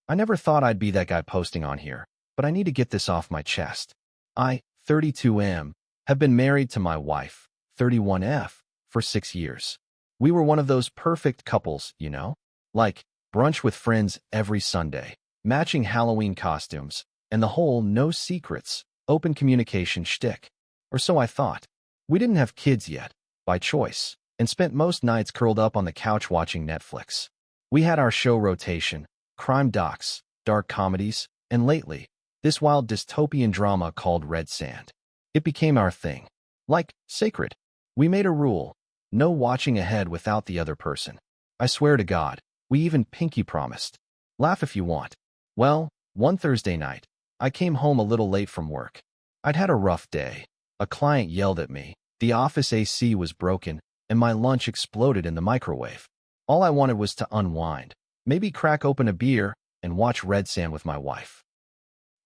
I never thought I'd be that guy posting on here, but I need to get this off my chest. I, 32M, have been married to my wife, 31F, for 6 years. We were one of those perfect couples, you know? Like, brunch with friends every Sunday, matching Halloween costumes, and the whole no secrets, open communication shtick. Or so I thought. We didn't have kids yet, by choice, and spent most nights curled up on the couch watching Netflix. We had our show rotation, crime docs, dark comedies, and lately, this wild dystopian drama called Red Sand. It became our thing. Like, sacred. We made a rule. No watching ahead without the other person. I swear to God, we even pinky promised. Laugh if you want. Well, one Thursday night, I came home a little late from work. I'd had a rough day. A client yelled at me, the office AC was broken, and my lunch exploded in the microwave. All I wanted was to unwind, maybe crack open a beer, and watch Red Sand with my wife.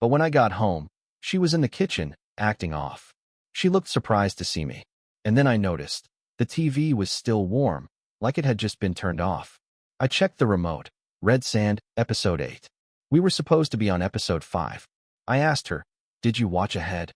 But when I got home, she was in the kitchen, acting off. She looked surprised to see me. And then I noticed, the TV was still warm, like it had just been turned off. I checked the remote. Red Sand, Episode 8. We were supposed to be on Episode 5. I asked her, "Did you watch ahead?"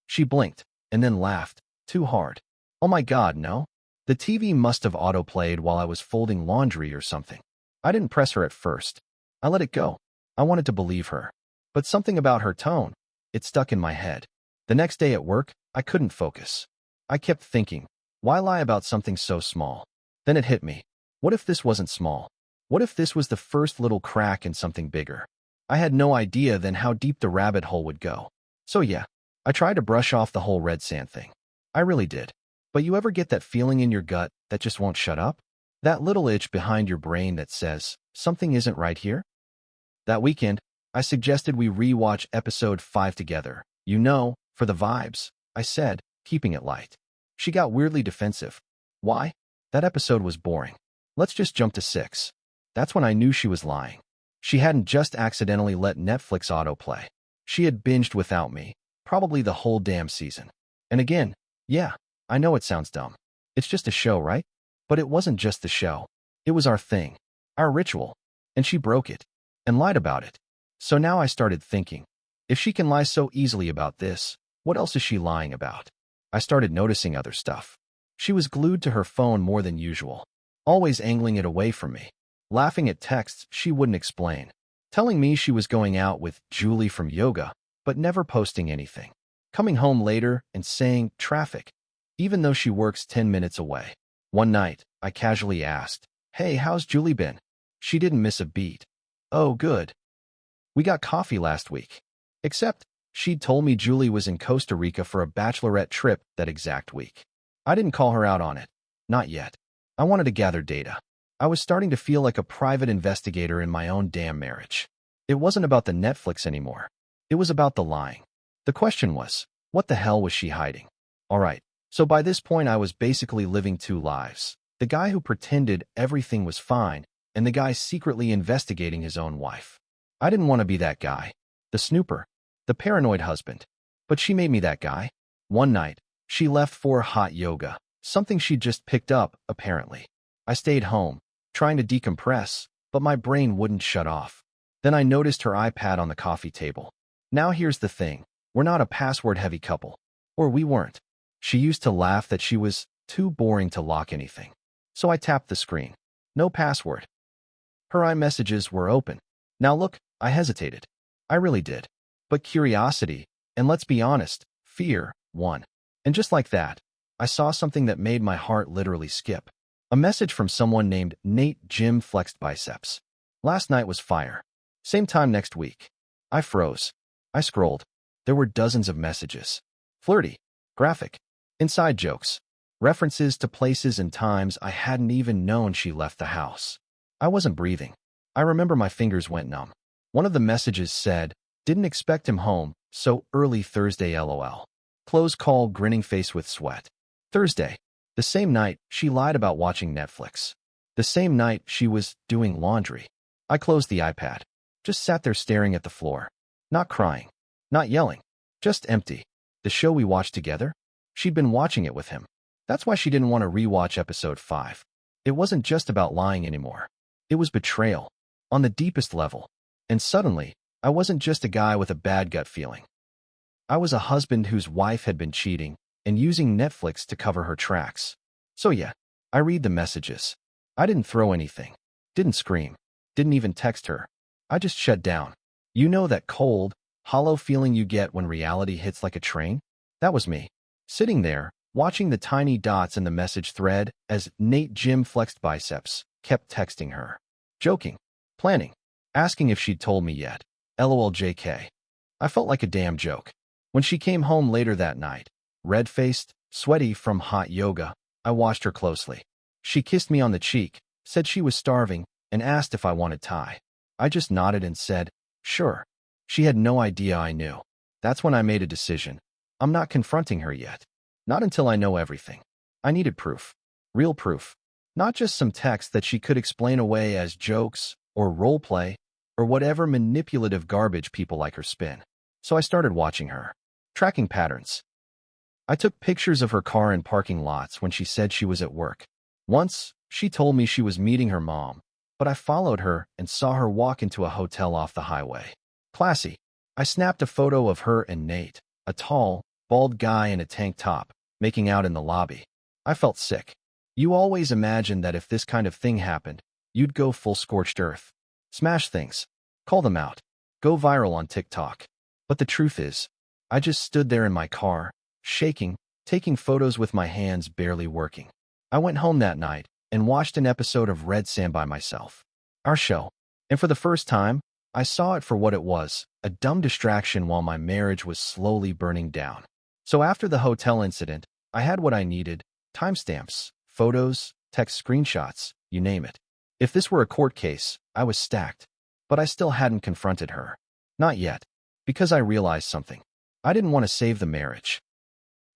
She blinked, and then laughed, too hard. Oh my God, no. The TV must have autoplayed while I was folding laundry or something. I didn't press her at first. I let it go. I wanted to believe her. But something about her tone, it stuck in my head. The next day at work, I couldn't focus. I kept thinking, why lie about something so small? Then it hit me. What if this wasn't small? What if this was the first little crack in something bigger? I had no idea then how deep the rabbit hole would go. So yeah, I tried to brush off the whole Red Sand thing. I really did. But you ever get that feeling in your gut that just won't shut up? That little itch behind your brain that says, something isn't right here? That weekend, I suggested we rewatch Episode 5 together. You know, for the vibes, I said, keeping it light. She got weirdly defensive. Why? That episode was boring. Let's just jump to 6. That's when I knew she was lying. She hadn't just accidentally let Netflix autoplay. She had binged without me, probably the whole damn season. And again, yeah, I know it sounds dumb. It's just a show, right? But it wasn't just the show. It was our thing, our ritual. And she broke it, and lied about it. So now I started thinking, if she can lie so easily about this, what else is she lying about? I started noticing other stuff. She was glued to her phone more than usual, always angling it away from me, laughing at texts she wouldn't explain, telling me she was going out with Julie from yoga, but never posting anything, coming home later and saying traffic, even though she works 10 minutes away. One night, I casually asked, "Hey, how's Julie been?" She didn't miss a beat. "Oh, good. We got coffee last week." Except, she'd told me Julie was in Costa Rica for a bachelorette trip that exact week. I didn't call her out on it. Not yet. I wanted to gather data. I was starting to feel like a private investigator in my own damn marriage. It wasn't about the Netflix anymore. It was about the lying. The question was, what the hell was she hiding? All right, so by this point I was basically living two lives. The guy who pretended everything was fine, and the guy secretly investigating his own wife. I didn't want to be that guy. The snooper. The paranoid husband. But she made me that guy. One night, she left for hot yoga, something she'd just picked up, apparently. I stayed home, trying to decompress, but my brain wouldn't shut off. Then I noticed her iPad on the coffee table. Now here's the thing. We're not a password-heavy couple. Or we weren't. She used to laugh that she was too boring to lock anything. So I tapped the screen. No password. Her iMessages were open. Now look, I hesitated. I really did. But curiosity, and let's be honest, fear, won. And just like that, I saw something that made my heart literally skip. A message from someone named Nate Jim Flexed Biceps. Last night was fire. Same time next week. I froze. I scrolled. There were dozens of messages. Flirty, graphic, inside jokes, references to places and times I hadn't even known she left the house. I wasn't breathing. I remember my fingers went numb. One of the messages said, "Didn't expect him home, so early Thursday LOL. Close call, grinning face with sweat." Thursday. The same night, she lied about watching Netflix. The same night, she was doing laundry. I closed the iPad. Just sat there staring at the floor. Not crying. Not yelling. Just empty. The show we watched together? She'd been watching it with him. That's why she didn't want to rewatch Episode 5. It wasn't just about lying anymore. It was betrayal. On the deepest level. And suddenly, I wasn't just a guy with a bad gut feeling. I was a husband whose wife had been cheating and using Netflix to cover her tracks. So yeah, I read the messages. I didn't throw anything. Didn't scream. Didn't even text her. I just shut down. You know that cold, hollow feeling you get when reality hits like a train? That was me. Sitting there, watching the tiny dots in the message thread as Nate Jim flexed biceps, kept texting her. Joking. Planning. Asking if she'd told me yet. LOL JK. I felt like a damn joke. When she came home later that night, red-faced, sweaty from hot yoga, I watched her closely. She kissed me on the cheek, said she was starving, and asked if I wanted Thai. I just nodded and said, sure. She had no idea I knew. That's when I made a decision. I'm not confronting her yet. Not until I know everything. I needed proof. Real proof. Not just some text that she could explain away as jokes, or role play, or whatever manipulative garbage people like her spin. So I started watching her. Tracking patterns. I took pictures of her car in parking lots when she said she was at work. Once, she told me she was meeting her mom, but I followed her and saw her walk into a hotel off the highway. Classy. I snapped a photo of her and Nate, a tall, bald guy in a tank top, making out in the lobby. I felt sick. You always imagined that if this kind of thing happened, you'd go full scorched earth. Smash things. Call them out. Go viral on TikTok. But the truth is, I just stood there in my car, shaking, taking photos with my hands barely working. I went home that night and watched an episode of Red Sand by myself. Our show. And for the first time, I saw it for what it was, a dumb distraction while my marriage was slowly burning down. So after the hotel incident, I had what I needed, timestamps, photos, text screenshots, you name it. If this were a court case, I was stacked. But I still hadn't confronted her. Not yet. Because I realized something. I didn't want to save the marriage.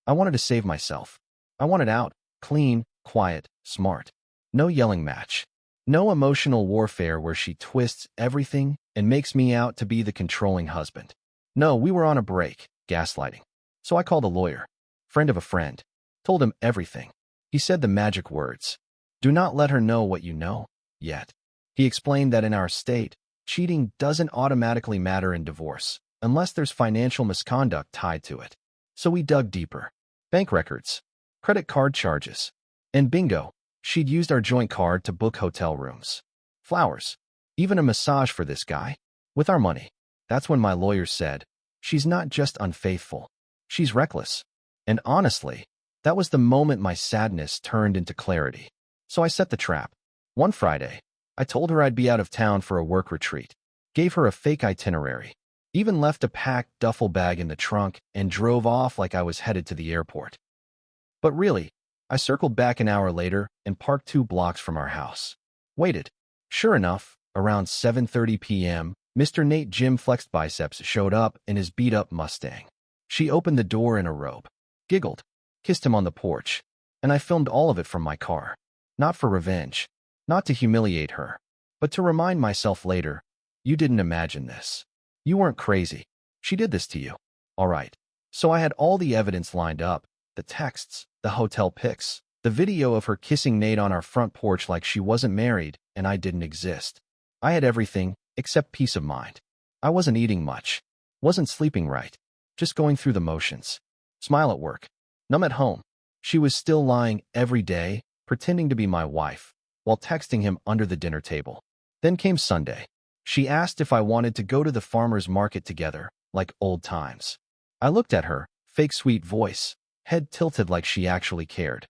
I wanted to save myself. I wanted out, clean, quiet, smart. No yelling match. No emotional warfare where she twists everything and makes me out to be the controlling husband. No, we were on a break, gaslighting. So I called a lawyer, friend of a friend, told him everything. He said the magic words. Do not let her know what you know, yet. He explained that in our state, cheating doesn't automatically matter in divorce, unless there's financial misconduct tied to it. So we dug deeper. Bank records, credit card charges, and bingo, she'd used our joint card to book hotel rooms. Flowers, even a massage for this guy, with our money. That's when my lawyer said, she's not just unfaithful, she's reckless. And honestly, that was the moment my sadness turned into clarity. So I set the trap. One Friday, I told her I'd be out of town for a work retreat, gave her a fake itinerary, even left a packed duffel bag in the trunk and drove off like I was headed to the airport. But really, I circled back an hour later and parked 2 blocks from our house. Waited. Sure enough, around 7:30 p.m., Mr. Nate Jim flexed biceps showed up in his beat-up Mustang. She opened the door in a robe, giggled, kissed him on the porch, and I filmed all of it from my car. Not for revenge, not to humiliate her, but to remind myself later, you didn't imagine this. You weren't crazy. She did this to you. All right. So I had all the evidence lined up, the texts, the hotel pics, the video of her kissing Nate on our front porch like she wasn't married and I didn't exist. I had everything except peace of mind. I wasn't eating much, wasn't sleeping right, just going through the motions. Smile at work, numb at home. She was still lying every day, pretending to be my wife, while texting him under the dinner table. Then came Sunday. She asked if I wanted to go to the farmer's market together, like old times. I looked at her, fake sweet voice, head tilted like she actually cared.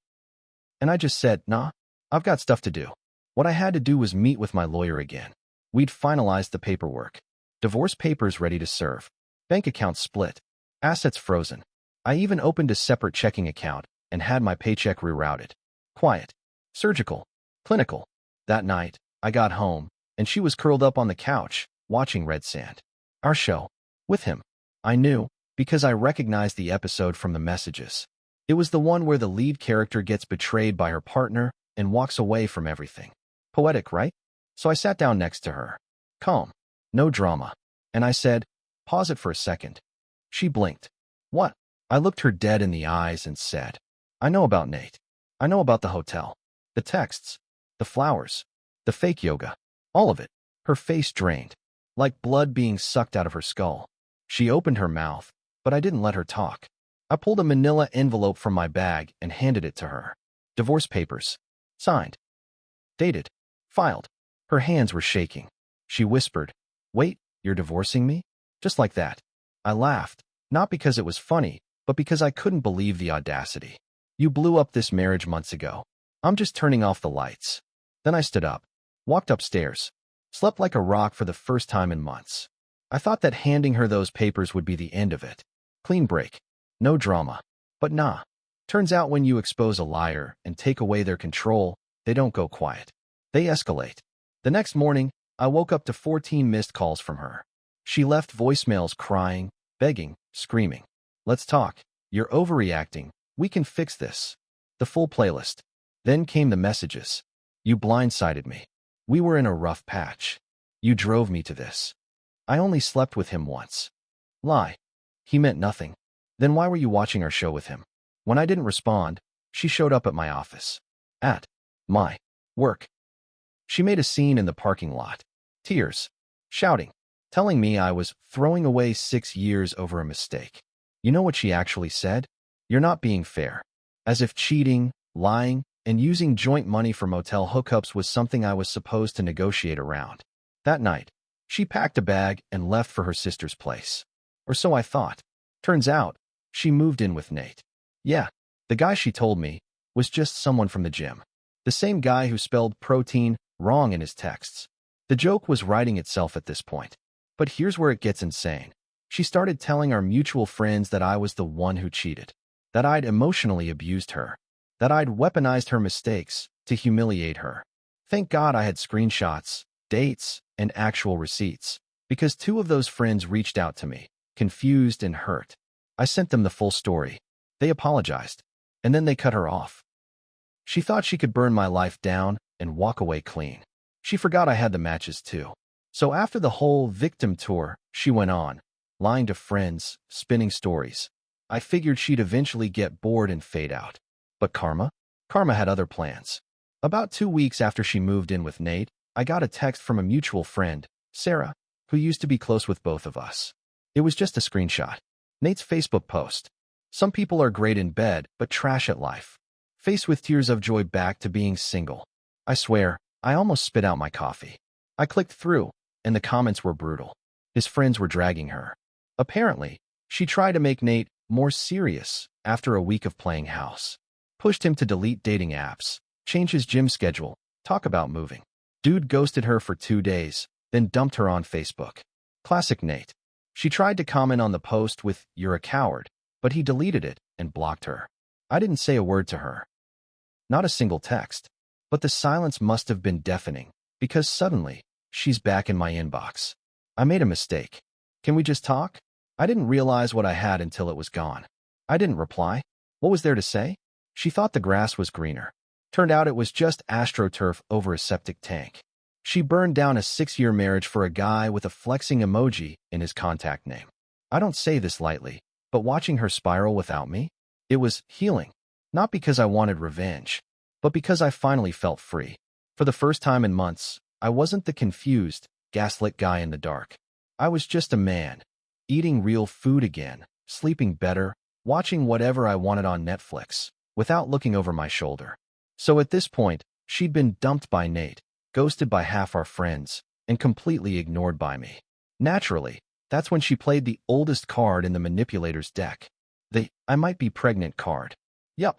And I just said, nah, I've got stuff to do. What I had to do was meet with my lawyer again. We'd finalized the paperwork. Divorce papers ready to serve. Bank accounts split. Assets frozen. I even opened a separate checking account and had my paycheck rerouted. Quiet. Surgical. Clinical. That night, I got home, and she was curled up on the couch, watching Red Sand. Our show. With him. I knew, because I recognized the episode from the messages. It was the one where the lead character gets betrayed by her partner and walks away from everything. Poetic, right? So I sat down next to her. Calm. No drama. And I said, pause it for a second. She blinked. What? I looked her dead in the eyes and said, I know about Nate. I know about the hotel. The texts. The flowers. The fake yoga. All of it. Her face drained. like blood being sucked out of her skull. She opened her mouth, but I didn't let her talk. I pulled a manila envelope from my bag and handed it to her. Divorce papers. Signed. Dated. Filed. Her hands were shaking. She whispered, "Wait, you're divorcing me?" Just like that. I laughed, not because it was funny, but because I couldn't believe the audacity. "You blew up this marriage months ago. I'm just turning off the lights." Then I stood up, walked upstairs, slept like a rock for the first time in months. I thought that handing her those papers would be the end of it. Clean break. No drama. But nah. Turns out when you expose a liar and take away their control, they don't go quiet. They escalate. The next morning, I woke up to 14 missed calls from her. She left voicemails crying, begging, screaming. "Let's talk. You're overreacting. We can fix this." The full playlist. Then came the messages. "You blindsided me. We were in a rough patch. You drove me to this. I only slept with him once." Lie. He meant nothing. "Then why were you watching our show with him?" When I didn't respond, she showed up at my office. At my work. She made a scene in the parking lot. Tears. Shouting. Telling me I was throwing away 6 years over a mistake. You know what she actually said? "You're not being fair." As if cheating, lying, and using joint money for motel hookups was something I was supposed to negotiate around. That night, she packed a bag and left for her sister's place. Or so I thought. Turns out, she moved in with Nate. Yeah, the guy she told me was just someone from the gym. The same guy who spelled protein wrong in his texts. The joke was writing itself at this point. But here's where it gets insane. She started telling our mutual friends that I was the one who cheated, that I'd emotionally abused her, that I'd weaponized her mistakes to humiliate her. Thank God I had screenshots, dates, and actual receipts, because 2 of those friends reached out to me, confused and hurt. I sent them the full story. They apologized, and then they cut her off. She thought she could burn my life down and walk away clean. She forgot I had the matches too. So after the whole victim tour, she went on, lying to friends, spinning stories. I figured she'd eventually get bored and fade out. But karma? Karma had other plans. About 2 weeks after she moved in with Nate, I got a text from a mutual friend, Sarah, who used to be close with both of us. It was just a screenshot. Nate's Facebook post. "Some people are great in bed, but trash at life. Face with tears of joy back to being single." I swear, I almost spit out my coffee. I clicked through, and the comments were brutal. His friends were dragging her. Apparently, she tried to make Nate more serious after a week of playing house. Pushed him to delete dating apps, change his gym schedule, talk about moving. Dude ghosted her for 2 days, then dumped her on Facebook. Classic Nate. She tried to comment on the post with, "You're a coward," but he deleted it and blocked her. I didn't say a word to her. Not a single text. But the silence must have been deafening, because suddenly, she's back in my inbox. "I made a mistake. Can we just talk?" I didn't realize what I had until it was gone. I didn't reply. What was there to say? She thought the grass was greener. Turned out it was just AstroTurf over a septic tank. She burned down a 6-year marriage for a guy with a flexing emoji in his contact name. I don't say this lightly, but watching her spiral without me, it was healing. Not because I wanted revenge, but because I finally felt free. For the first time in months, I wasn't the confused, gaslit guy in the dark. I was just a man, eating real food again, sleeping better, watching whatever I wanted on Netflix, without looking over my shoulder. So at this point, she'd been dumped by Nate, ghosted by half our friends, and completely ignored by me. Naturally, that's when she played the oldest card in the manipulator's deck. The "I might be pregnant" card. Yup.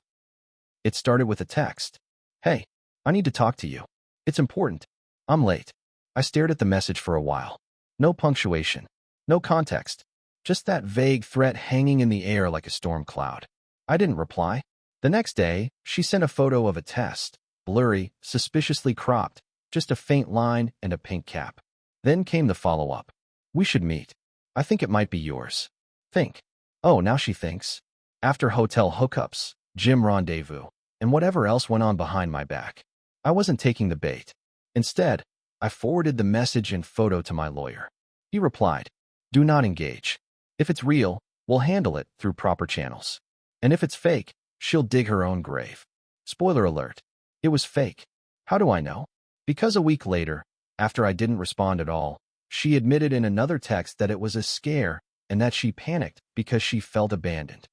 It started with a text. "Hey, I need to talk to you. It's important. I'm late." I stared at the message for a while. No punctuation. No context. Just that vague threat hanging in the air like a storm cloud. I didn't reply. The next day, she sent a photo of a test. Blurry, suspiciously cropped, just a faint line and a pink cap. Then came the follow-up. "We should meet. I think it might be yours." Think. Oh, now she thinks. After hotel hookups, gym rendezvous, and whatever else went on behind my back. I wasn't taking the bait. Instead, I forwarded the message and photo to my lawyer. He replied, "Do not engage. If it's real, we'll handle it through proper channels. And if it's fake, she'll dig her own grave." Spoiler alert. It was fake. How do I know? Because a week later, after I didn't respond at all, She admitted in another text that it was a scare and that she panicked because she felt abandoned.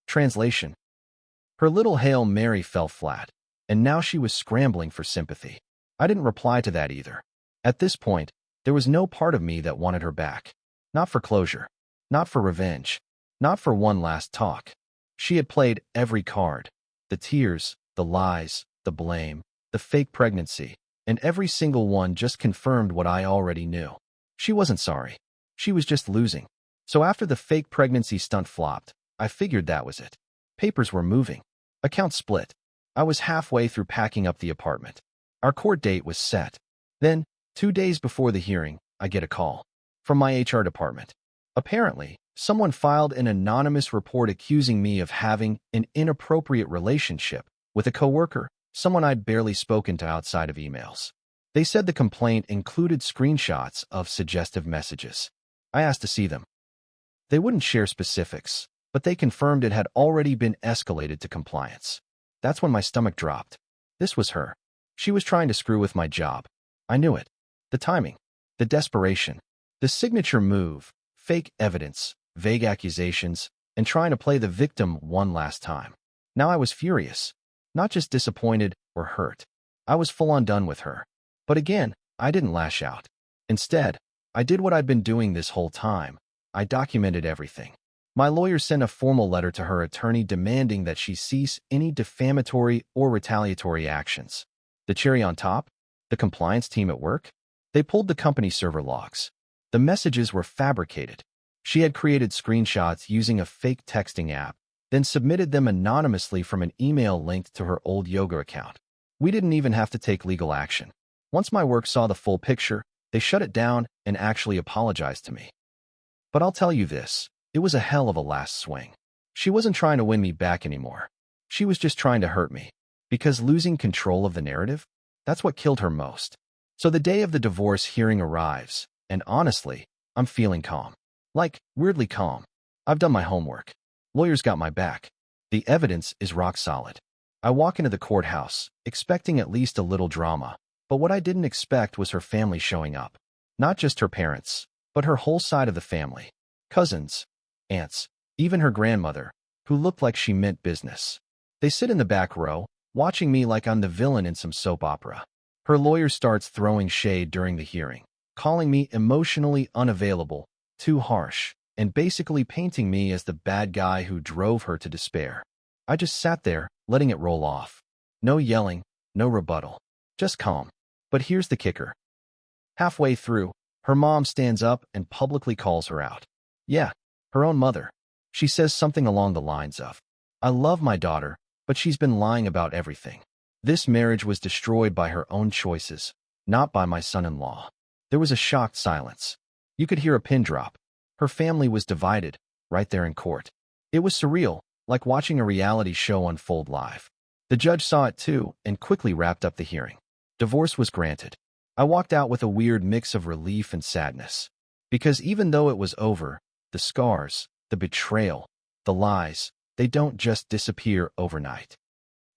Translation: her little Hail Mary fell flat, and now she was scrambling for sympathy. I didn't reply to that either. At this point, there was no part of me that wanted her back. Not for closure. Not for revenge. Not for one last talk. She had played every card. The tears, the lies, the blame, the fake pregnancy, and every single one just confirmed what I already knew. She wasn't sorry. She was just losing. So after the fake pregnancy stunt flopped, I figured that was it. Papers were moving. Accounts split. I was halfway through packing up the apartment. Our court date was set. Then, 2 days before the hearing, I get a call from my HR department. Apparently, someone filed an anonymous report accusing me of having an inappropriate relationship with a coworker, someone I'd barely spoken to outside of emails. They said the complaint included screenshots of suggestive messages. I asked to see them. They wouldn't share specifics, but they confirmed it had already been escalated to compliance. That's when my stomach dropped. This was her. She was trying to screw with my job. I knew it. The timing, the desperation, the signature move, fake evidence, vague accusations, and trying to play the victim one last time. Now I was furious, not just disappointed or hurt. I was full on done with her. But again, I didn't lash out. Instead, I did what I'd been doing this whole time. I documented everything. My lawyer sent a formal letter to her attorney demanding that she cease any defamatory or retaliatory actions. The cherry on top? The compliance team at work? They pulled the company server logs. The messages were fabricated. She had created screenshots using a fake texting app, then submitted them anonymously from an email linked to her old yoga account. We didn't even have to take legal action. Once my work saw the full picture, they shut it down and actually apologized to me. But I'll tell you this, it was a hell of a last swing. She wasn't trying to win me back anymore. She was just trying to hurt me. Because losing control of the narrative, that's what killed her most. So the day of the divorce hearing arrives, and honestly, I'm feeling calm. Like, weirdly calm. I've done my homework. Lawyers got my back. The evidence is rock solid. I walk into the courthouse, expecting at least a little drama, but what I didn't expect was her family showing up. Not just her parents, but her whole side of the family. Cousins, aunts, even her grandmother, who looked like she meant business. They sit in the back row, watching me like I'm the villain in some soap opera. Her lawyer starts throwing shade during the hearing, calling me emotionally unavailable, too harsh, and basically painting me as the bad guy who drove her to despair. I just sat there, letting it roll off. No yelling, no rebuttal. Just calm. But here's the kicker. Halfway through, her mom stands up and publicly calls her out. Yeah, her own mother. She says something along the lines of, "I love my daughter, but she's been lying about everything. This marriage was destroyed by her own choices, not by my son-in-law." There was a shocked silence. You could hear a pin drop. Her family was divided, right there in court. It was surreal, like watching a reality show unfold live. The judge saw it too and quickly wrapped up the hearing. Divorce was granted. I walked out with a weird mix of relief and sadness. Because even though it was over, the scars, the betrayal, the lies, they don't just disappear overnight.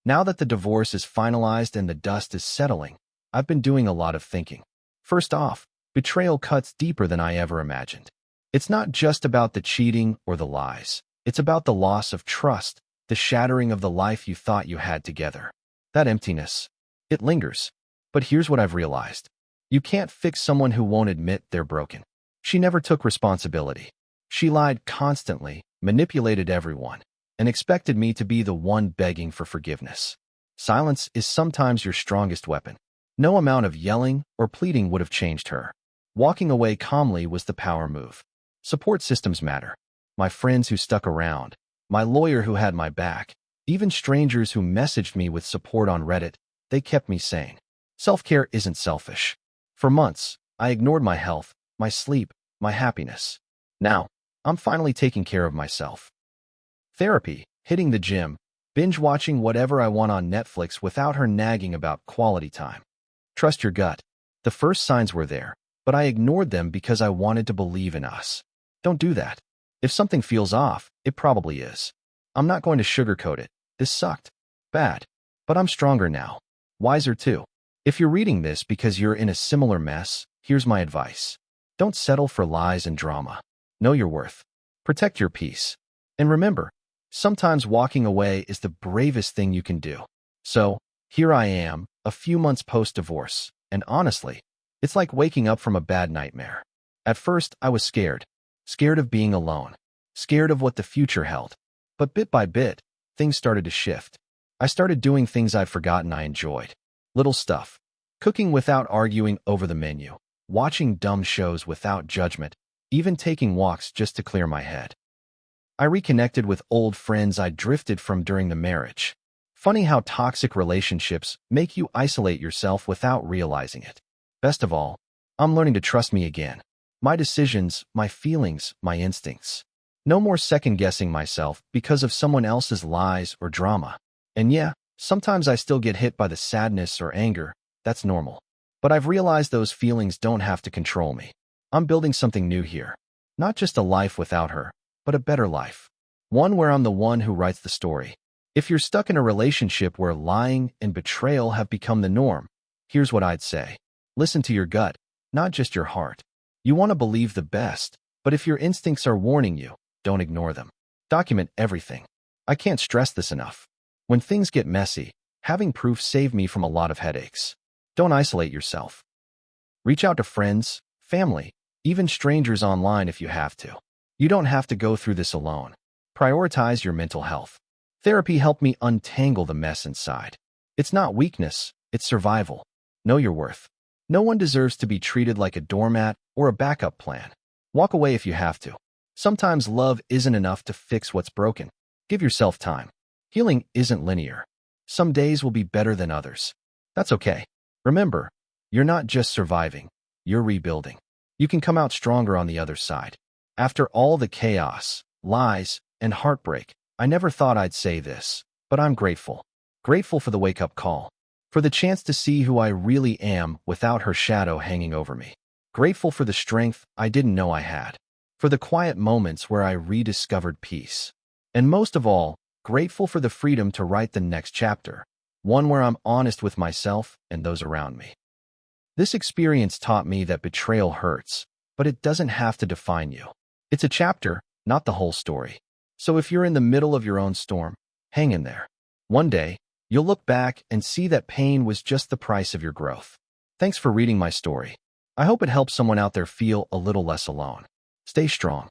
Now that the divorce is finalized and the dust is settling, I've been doing a lot of thinking. First off, betrayal cuts deeper than I ever imagined. It's not just about the cheating or the lies. It's about the loss of trust, the shattering of the life you thought you had together. That emptiness, it lingers. But here's what I've realized. You can't fix someone who won't admit they're broken. She never took responsibility. She lied constantly, manipulated everyone, and expected me to be the one begging for forgiveness. Silence is sometimes your strongest weapon. No amount of yelling or pleading would have changed her. Walking away calmly was the power move. Support systems matter. My friends who stuck around, my lawyer who had my back, even strangers who messaged me with support on Reddit, they kept me sane. Self-care isn't selfish. For months, I ignored my health, my sleep, my happiness. Now, I'm finally taking care of myself. Therapy, hitting the gym, binge watching whatever I want on Netflix without her nagging about quality time. Trust your gut. The first signs were there, but I ignored them because I wanted to believe in us. Don't do that. If something feels off, it probably is. I'm not going to sugarcoat it. This sucked. Bad. But I'm stronger now. Wiser too. If you're reading this because you're in a similar mess, here's my advice. Don't settle for lies and drama. Know your worth. Protect your peace. And remember, sometimes walking away is the bravest thing you can do. So, here I am, a few months post-divorce, and honestly, it's like waking up from a bad nightmare. At first, I was scared. Scared of being alone. Scared of what the future held. But bit by bit, things started to shift. I started doing things I'd forgotten I enjoyed. Little stuff. Cooking without arguing over the menu. Watching dumb shows without judgment. Even taking walks just to clear my head. I reconnected with old friends I drifted from during the marriage. Funny how toxic relationships make you isolate yourself without realizing it. Best of all, I'm learning to trust me again. My decisions, my feelings, my instincts. No more second-guessing myself because of someone else's lies or drama. And yeah, sometimes I still get hit by the sadness or anger. That's normal. But I've realized those feelings don't have to control me. I'm building something new here. Not just a life without her, but a better life. One where I'm the one who writes the story. If you're stuck in a relationship where lying and betrayal have become the norm, here's what I'd say. Listen to your gut, not just your heart. You want to believe the best, but if your instincts are warning you, don't ignore them. Document everything. I can't stress this enough. When things get messy, having proof saved me from a lot of headaches. Don't isolate yourself. Reach out to friends, family, even strangers online if you have to. You don't have to go through this alone. Prioritize your mental health. Therapy helped me untangle the mess inside. It's not weakness, it's survival. Know your worth. No one deserves to be treated like a doormat or a backup plan. Walk away if you have to. Sometimes love isn't enough to fix what's broken. Give yourself time. Healing isn't linear. Some days will be better than others. That's okay. Remember, you're not just surviving, you're rebuilding. You can come out stronger on the other side. After all the chaos, lies, and heartbreak, I never thought I'd say this, but I'm grateful. Grateful for the wake-up call. For the chance to see who I really am without her shadow hanging over me. Grateful for the strength I didn't know I had. For the quiet moments where I rediscovered peace. And most of all, grateful for the freedom to write the next chapter. One where I'm honest with myself and those around me. This experience taught me that betrayal hurts, but it doesn't have to define you. It's a chapter, not the whole story. So if you're in the middle of your own storm, hang in there. One day, you'll look back and see that pain was just the price of your growth. Thanks for reading my story. I hope it helps someone out there feel a little less alone. Stay strong.